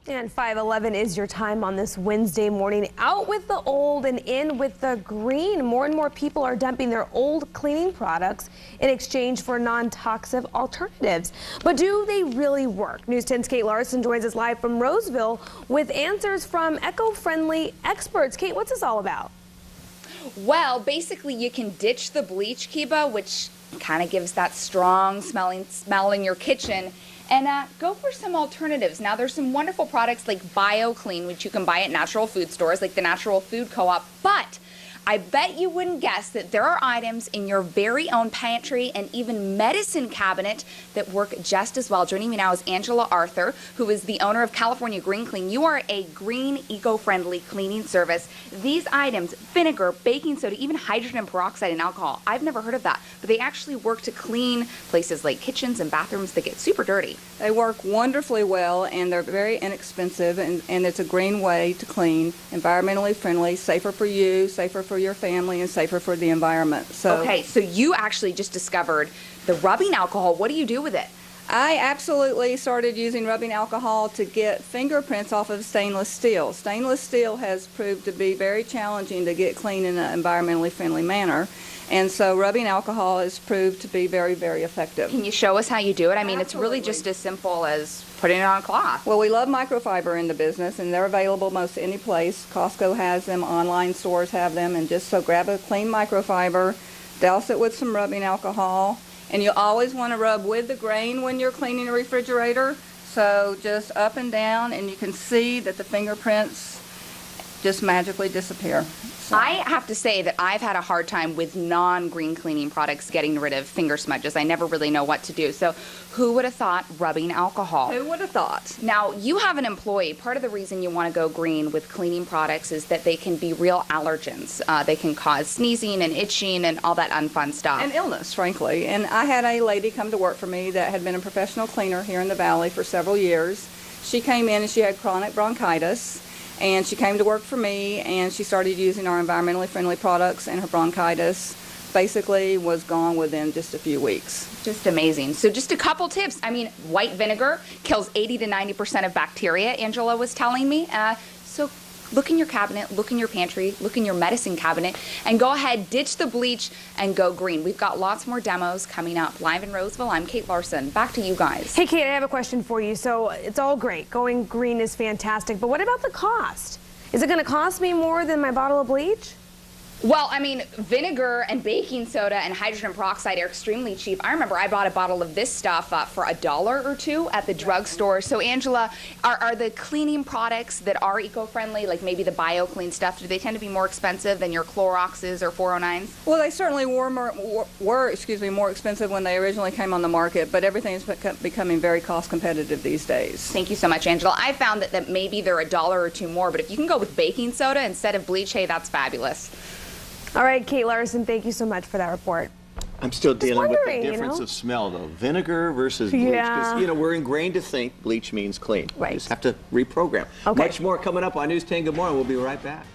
And 5:11 is your time on this Wednesday morning. Out with the old and in with the green. More and more people are dumping their old cleaning products in exchange for non-toxic alternatives. But do they really work? News 10's Kate Larson joins us live from Roseville with answers from eco-friendly experts. Kate, what's this all about? Well, basically you can ditch the bleach, Kiba, which kind of gives that strong smell in your kitchen, and go for some alternatives. Now, there's some wonderful products like BioClean, which you can buy at natural food stores like the Natural Food Co-op, but I bet you wouldn't guess that there are items in your very own pantry and even medicine cabinet that work just as well. Joining me now is Angela Arthur, who is the owner of California Green Clean. You are a green, eco-friendly cleaning service. These items, vinegar, baking soda, even hydrogen peroxide and alcohol, I've never heard of that, but they actually work to clean places like kitchens and bathrooms that get super dirty. They work wonderfully well, and they're very inexpensive, and it's a green way to clean, environmentally friendly, safer for you, safer for your family, and safer for the environment. Okay, so you actually just discovered the rubbing alcohol. What do you do with it? I absolutely started using rubbing alcohol to get fingerprints off of stainless steel. Stainless steel has proved to be very challenging to get clean in an environmentally friendly manner, and so rubbing alcohol has proved to be very, very effective. Can you show us how you do it? I mean, It's really just as simple as putting it on a cloth. Well, we love microfiber in the business, and they're available most any place. Costco has them, online stores have them, and just so grab a clean microfiber, douse it with some rubbing alcohol, and you always want to rub with the grain when you're cleaning a refrigerator. So just up and down, and you can see that the fingerprints just magically disappear. So. I have to say that I've had a hard time with non-green cleaning products getting rid of finger smudges. I never really know what to do. So who would have thought rubbing alcohol? Who would have thought? Now, you have an employee. Part of the reason you want to go green with cleaning products is that they can be real allergens. They can cause sneezing and itching and all that unfun stuff. And illness, frankly. And I had a lady come to work for me that had been a professional cleaner here in the Valley for several years. She came in and she had chronic bronchitis. And she came to work for me, and she started using our environmentally friendly products, and her bronchitis basically was gone within just a few weeks. Just amazing. So just a couple tips. I mean, white vinegar kills 80 to 90% of bacteria, Angela was telling me. So look in your cabinet, look in your pantry, look in your medicine cabinet, and go ahead, ditch the bleach, and go green. We've got lots more demos coming up. Live in Roseville, I'm Kate Larson. Back to you guys. Hey, Kate, I have a question for you. So it's all great. Going green is fantastic. But what about the cost? Is it going to cost me more than my bottle of bleach? Well, I mean, vinegar and baking soda and hydrogen peroxide are extremely cheap. I remember I bought a bottle of this stuff for $1 or $2 at the drugstore. So, Angela, are the cleaning products that are eco-friendly, like maybe the BioClean stuff, do they tend to be more expensive than your Cloroxes or 409s? Well, they certainly were more expensive when they originally came on the market, but everything is becoming very cost competitive these days. Thank you so much, Angela. I found that maybe they're $1 or $2 more, but if you can go with baking soda instead of bleach, hey, that's fabulous. All right, Kate Larson, thank you so much for that report. I'm still dealing with the difference of smell, though. Vinegar versus bleach. Yeah. Because, we're ingrained to think bleach means clean. Right. We just have to reprogram. Okay. Much more coming up on News 10. Good morning. We'll be right back.